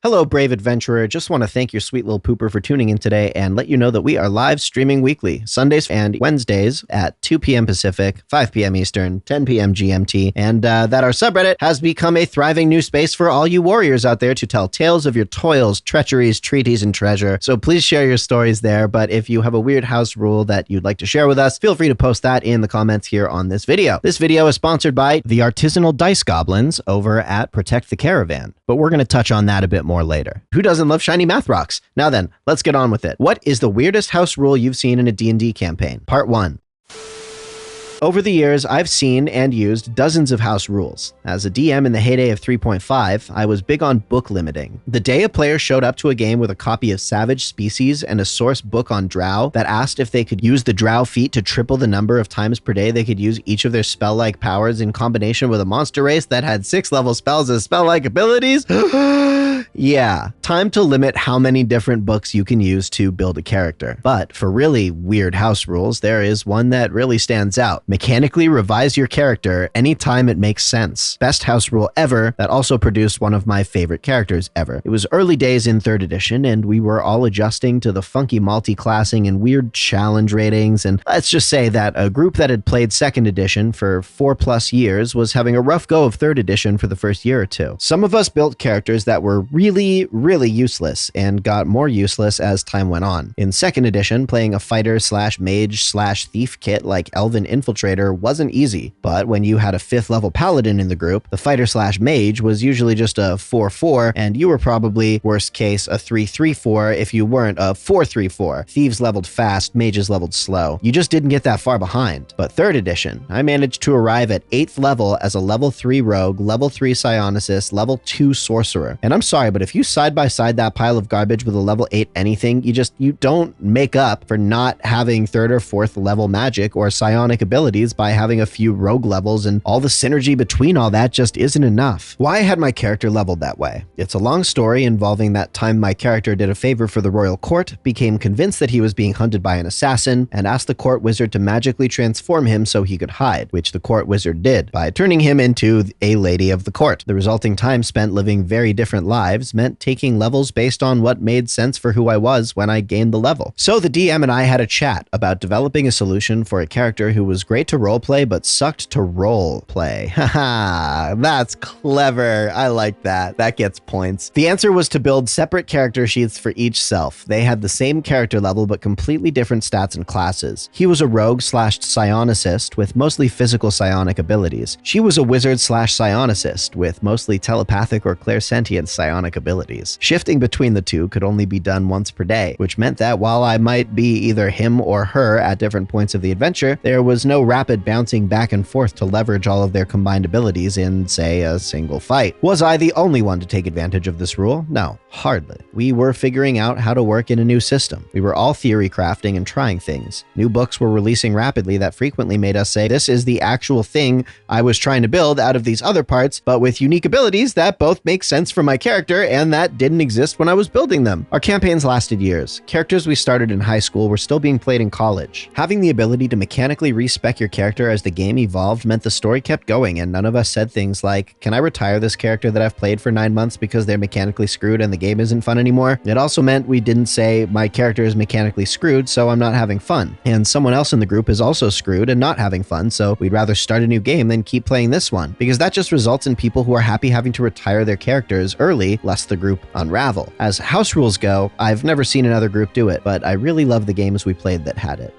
Hello, brave adventurer. Just want to thank your sweet little pooper for tuning in today and let you know that we are live streaming weekly, Sundays and Wednesdays at 2 p.m. Pacific, 5 p.m. Eastern, 10 p.m. GMT, and that our subreddit has become a thriving new space for all you warriors out there to tell tales of your toils, treacheries, treaties, and treasure. So please share your stories there, but if you have a weird house rule that you'd like to share with us, feel free to post that in the comments here on this video. This video is sponsored by the Artisanal Dice Goblins over at Protect the Caravan, but we're going to touch on that a bit more later. Who doesn't love shiny math rocks? Now then, let's get on with it. What is the weirdest house rule you've seen in a D&D campaign? Part 1. Over the years, I've seen and used dozens of house rules. As a DM in the heyday of 3.5, I was big on book limiting. The day a player showed up to a game with a copy of Savage Species and a source book on Drow that asked if they could use the Drow feat to triple the number of times per day they could use each of their spell-like powers in combination with a monster race that had 6-level spells as spell-like abilities? Yeah, time to limit how many different books you can use to build a character. But for really weird house rules, there is one that really stands out. Mechanically revise your character anytime it makes sense. Best house rule ever that also produced one of my favorite characters ever. It was early days in 3rd edition and we were all adjusting to the funky multi-classing and weird challenge ratings, and let's just say that a group that had played 2nd edition for 4+ years was having a rough go of 3rd edition for the first year or two. Some of us built characters that were really useless and got more useless as time went on. In 2nd edition, playing a fighter/mage/thief kit like Elven Infiltrator wasn't easy, but when you had a 5th level paladin in the group, the fighter/mage was usually just a 4/4, and you were probably, worst case, a 3/3/4 if you weren't a 4/3/4. Thieves leveled fast, mages leveled slow. You just didn't get that far behind. But 3rd edition, I managed to arrive at 8th level as a level 3 rogue, level 3 psionicist, level 2 sorcerer. And I'm sorry, but if you side by side that pile of garbage with a level 8 anything, you don't make up for not having 3rd or 4th level magic or psionic abilities by having a few rogue levels, and all the synergy between all that just isn't enough. Why had my character leveled that way? It's a long story involving that time my character did a favor for the royal court, became convinced that he was being hunted by an assassin, and asked the court wizard to magically transform him so he could hide, which the court wizard did by turning him into a lady of the court. The resulting time spent living very different lives meant taking levels based on what made sense for who I was when I gained the level. So the DM and I had a chat about developing a solution for a character who was great to roleplay but sucked to role play. Haha, that's clever. I like that. That gets points. The answer was to build separate character sheets for each self. They had the same character level but completely different stats and classes. He was a rogue/psionicist with mostly physical psionic abilities. She was a wizard/psionicist with mostly telepathic or clairsentient psionic abilities. Shifting between the two could only be done once per day, which meant that while I might be either him or her at different points of the adventure, there was no rapid bouncing back and forth to leverage all of their combined abilities in, say, a single fight. Was I the only one to take advantage of this rule? No, hardly. We were figuring out how to work in a new system. We were all theory crafting and trying things. New books were releasing rapidly that frequently made us say, this is the actual thing I was trying to build out of these other parts, but with unique abilities that both make sense for my character and that didn't exist when I was building them. Our campaigns lasted years. Characters we started in high school were still being played in college. Having the ability to mechanically respec your character as the game evolved meant the story kept going, and none of us said things like, can I retire this character that I've played for 9 months because they're mechanically screwed and the game isn't fun anymore? It also meant we didn't say, my character is mechanically screwed, so I'm not having fun. And someone else in the group is also screwed and not having fun, so we'd rather start a new game than keep playing this one, because that just results in people who are happy having to retire their characters early, lest the group unravel. As house rules go, I've never seen another group do it, but I really love the games we played that had it.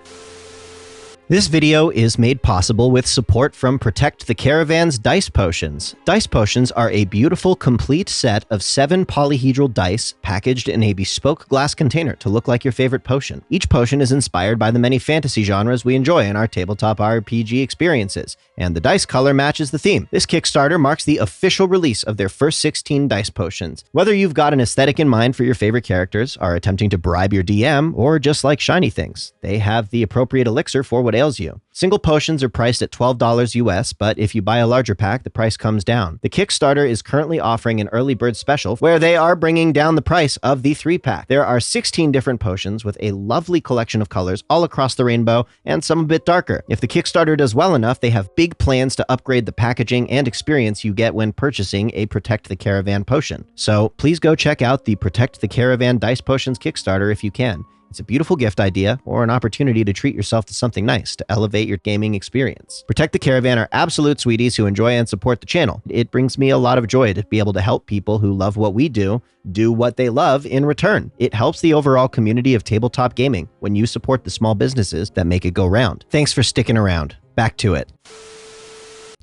This video is made possible with support from Protect the Caravan's Dice Potions. Dice Potions are a beautiful, complete set of 7 polyhedral dice packaged in a bespoke glass container to look like your favorite potion. Each potion is inspired by the many fantasy genres we enjoy in our tabletop RPG experiences, and the dice color matches the theme. This Kickstarter marks the official release of their first 16 dice potions. Whether you've got an aesthetic in mind for your favorite characters, are attempting to bribe your DM, or just like shiny things, they have the appropriate elixir for whatever ails you. Single potions are priced at $12 US, but if you buy a larger pack, the price comes down. The Kickstarter is currently offering an early bird special where they are bringing down the price of the 3-pack. There are 16 different potions with a lovely collection of colors all across the rainbow and some a bit darker. If the Kickstarter does well enough, they have big plans to upgrade the packaging and experience you get when purchasing a Protect the Caravan potion. So please go check out the Protect the Caravan Dice Potions Kickstarter if you can. It's a beautiful gift idea or an opportunity to treat yourself to something nice to elevate your gaming experience. Protect the Caravan are absolute sweeties who enjoy and support the channel. It brings me a lot of joy to be able to help people who love what we do what they love in return. It helps the overall community of tabletop gaming when you support the small businesses that make it go round. Thanks for sticking around. Back to it.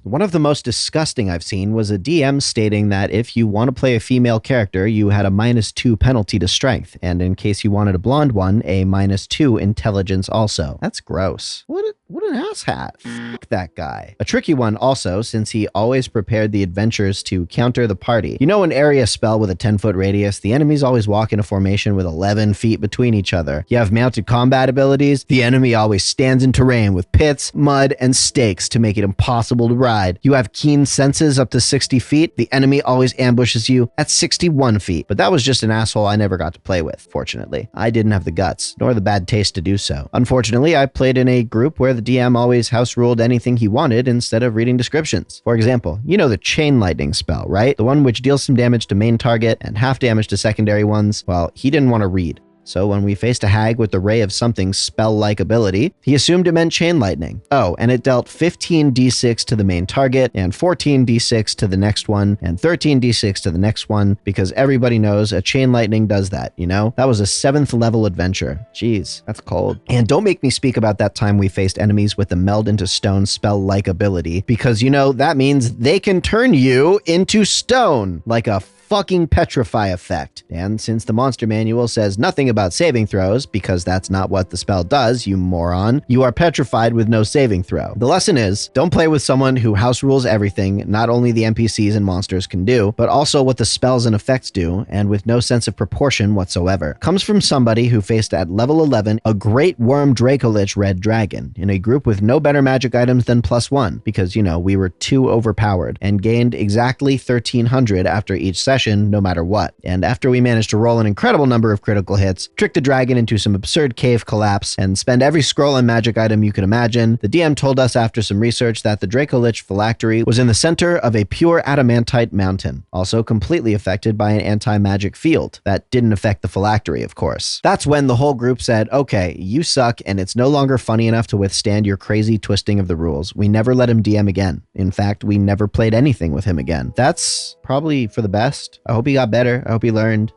One of the most disgusting I've seen was a DM stating that if you want to play a female character, you had a -2 penalty to strength, and in case you wanted a blonde one, a -2 intelligence also. That's gross. What an asshat. Fuck that guy. A tricky one also, since he always prepared the adventures to counter the party. You know an area spell with a 10-foot radius, the enemies always walk in a formation with 11 feet between each other. You have mounted combat abilities, the enemy always stands in terrain with pits, mud, and stakes to make it impossible to ride. You have keen senses up to 60 feet, the enemy always ambushes you at 61 feet. But that was just an asshole I never got to play with, fortunately. I didn't have the guts, nor the bad taste to do so. Unfortunately, I played in a group where the DM always house ruled anything he wanted instead of reading descriptions. For example, you know the chain lightning spell, right? The one which deals some damage to main target and half damage to secondary ones. Well, he didn't want to read. So when we faced a hag with the Ray of Something's spell-like ability, he assumed it meant chain lightning. Oh, and it dealt 15d6 to the main target, and 14d6 to the next one, and 13d6 to the next one, because everybody knows a chain lightning does that, you know? That was a 7th level adventure. Jeez, that's cold. And don't make me speak about that time we faced enemies with the meld into stone spell-like ability, because you know, that means they can turn you into stone, like a fucking petrify effect. And since the monster manual says nothing about saving throws, because that's not what the spell does, you moron, you are petrified with no saving throw. The lesson is, don't play with someone who house rules everything not only the NPCs and monsters can do, but also what the spells and effects do, and with no sense of proportion whatsoever. Comes from somebody who faced at level 11 a great worm Dracolich red dragon, in a group with no better magic items than +1, because, you know, we were too overpowered, and gained exactly 1300 after each session, no matter what. And after we managed to roll an incredible number of critical hits, trick the dragon into some absurd cave collapse, and spend every scroll and magic item you could imagine, the DM told us after some research that the Dracolich phylactery was in the center of a pure adamantite mountain, also completely affected by an anti-magic field. That didn't affect the phylactery, of course. That's when the whole group said, okay, you suck, and it's no longer funny enough to withstand your crazy twisting of the rules. We never let him DM again. In fact, we never played anything with him again. That's probably for the best. I hope he got better. I hope he learned.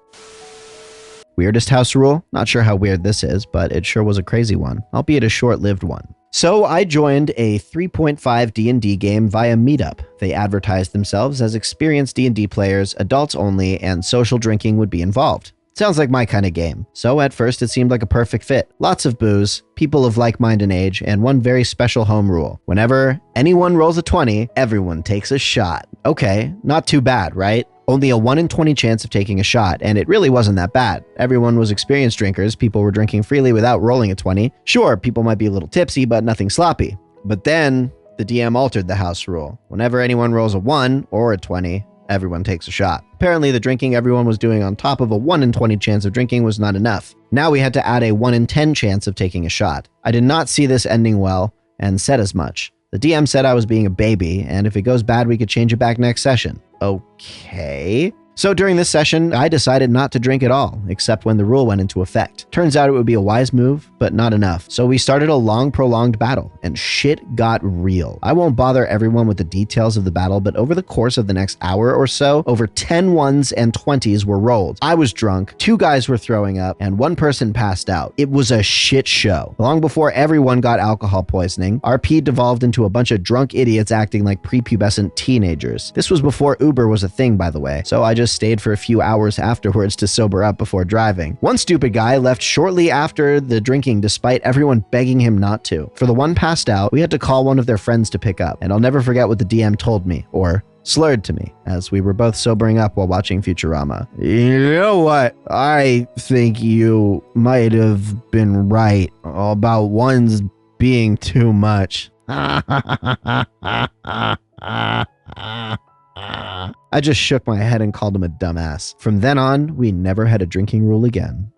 Weirdest house rule? Not sure how weird this is, but it sure was a crazy one, albeit a short-lived one. So I joined a 3.5 D&D game via Meetup. They advertised themselves as experienced D&D players, adults only, and social drinking would be involved. Sounds like my kind of game. So at first it seemed like a perfect fit. Lots of booze, people of like-mind and age, and one very special home rule. Whenever anyone rolls a 20, everyone takes a shot. Okay, not too bad, right? Only a 1 in 20 chance of taking a shot, and it really wasn't that bad. Everyone was experienced drinkers, people were drinking freely without rolling a 20. Sure, people might be a little tipsy, but nothing sloppy. But then, the DM altered the house rule. Whenever anyone rolls a 1 or a 20, everyone takes a shot. Apparently, the drinking everyone was doing on top of a 1 in 20 chance of drinking was not enough. Now we had to add a 1 in 10 chance of taking a shot. I did not see this ending well, and said as much. The DM said I was being a baby, and if it goes bad, we could change it back next session. Okay. So during this session, I decided not to drink at all, except when the rule went into effect. Turns out it would be a wise move, but not enough. So we started a long, prolonged battle, and shit got real. I won't bother everyone with the details of the battle, but over the course of the next hour or so, over 10 1s and 20s were rolled. I was drunk, 2 guys were throwing up, and 1 person passed out. It was a shit show. Long before everyone got alcohol poisoning, RP devolved into a bunch of drunk idiots acting like prepubescent teenagers. This was before Uber was a thing, by the way, so I just stayed for a few hours afterwards to sober up before driving. One stupid guy left shortly after the drinking despite everyone begging him not to. For the one passed out, we had to call one of their friends to pick up, and I'll never forget what the DM told me, or slurred to me, as we were both sobering up while watching Futurama. You know what? I think you might have been right about ones being too much. I just shook my head and called him a dumbass. From then on, we never had a drinking rule again.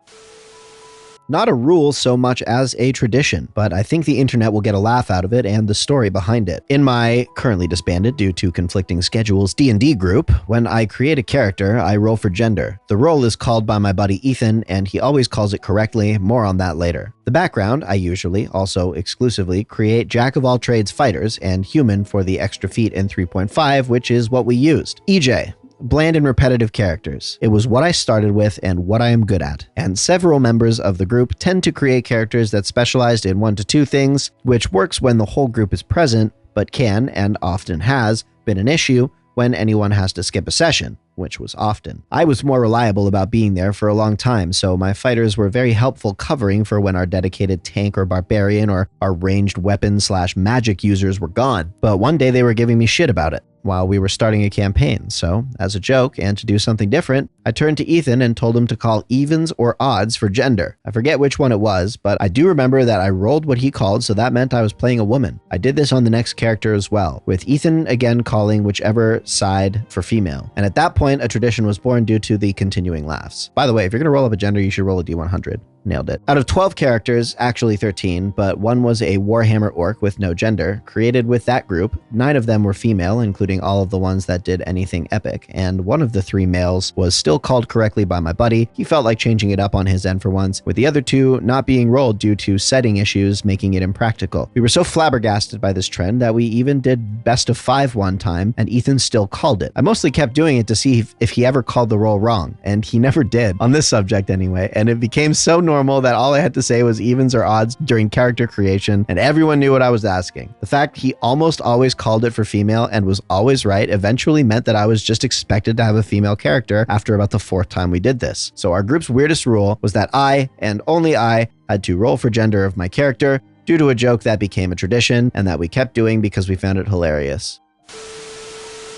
Not a rule so much as a tradition, but I think the internet will get a laugh out of it and the story behind it. In my currently disbanded due to conflicting schedules D&D group, when I create a character, I roll for gender. The role is called by my buddy Ethan, and he always calls it correctly. More on that later. The background, I usually, also exclusively, create jack-of-all-trades fighters and human for the extra feat in 3.5, which is what we used. EJ. Bland and repetitive characters. It was what I started with and what I am good at. And several members of the group tend to create characters that specialized in 1 to 2 things, which works when the whole group is present, but can, and often has, been an issue when anyone has to skip a session, which was often. I was more reliable about being there for a long time, so my fighters were very helpful covering for when our dedicated tank or barbarian or our ranged weapon/magic users were gone. But one day they were giving me shit about it while we were starting a campaign, so as a joke and to do something different, I turned to Ethan and told him to call evens or odds for gender. I forget which one it was, but I do remember that I rolled what he called, so that meant I was playing a woman. I did this on the next character as well, with Ethan again calling whichever side for female. And at that point, a tradition was born due to the continuing laughs. By the way, if you're gonna roll up a gender, you should roll a D100. Nailed it. Out of 12 characters, actually 13, but one was a Warhammer orc with no gender, created with that group. 9 of them were female, including all of the ones that did anything epic, and one of the 3 males was still called correctly by my buddy. He felt like changing it up on his end for once, with the other 2 not being rolled due to setting issues, making it impractical. We were so flabbergasted by this trend that we even did best of 5 one time, and Ethan still called it. I mostly kept doing it to see if he ever called the roll wrong, and he never did, on this subject anyway, and it became so normal that all I had to say was evens or odds during character creation, and everyone knew what I was asking. The fact he almost always called it for female and was always right eventually meant that I was just expected to have a female character after about the 4th time we did this. So our group's weirdest rule was that I, and only I, had to roll for gender of my character due to a joke that became a tradition and that we kept doing because we found it hilarious.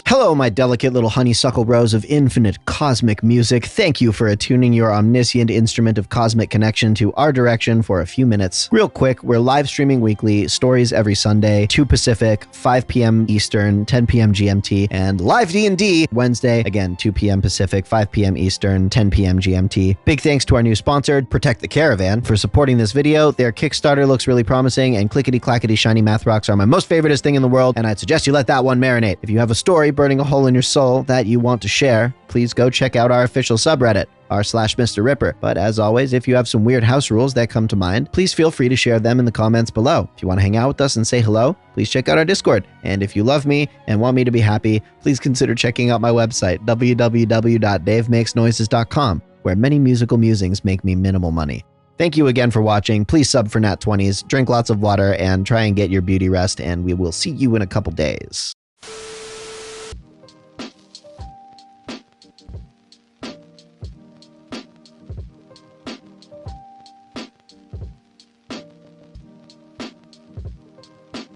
Hello, my delicate little honeysuckle rose of infinite cosmic music. Thank you for attuning your omniscient instrument of cosmic connection to our direction for a few minutes. Real quick, we're live streaming weekly, stories every Sunday, 2 Pacific, 5 p.m. Eastern, 10 p.m. GMT, and live D&D Wednesday, again, 2 p.m. Pacific, 5 p.m. Eastern, 10 p.m. GMT. Big thanks to our new sponsor, Protect the Caravan, for supporting this video. Their Kickstarter looks really promising, and clickety-clackety shiny math rocks are my most favoriteest thing in the world, and I'd suggest you let that one marinate. If you have a story burning a hole in your soul that you want to share, please go check out our official subreddit, r/Mr. Ripper. But as always, if you have some weird house rules that come to mind, please feel free to share them in the comments below. If you want to hang out with us and say hello, please check out our Discord. And if you love me and want me to be happy, please consider checking out my website, www.davemakesnoises.com, where many musical musings make me minimal money. Thank you again for watching. Please sub for Nat 20s, drink lots of water, and try and get your beauty rest, and we will see you in a couple days.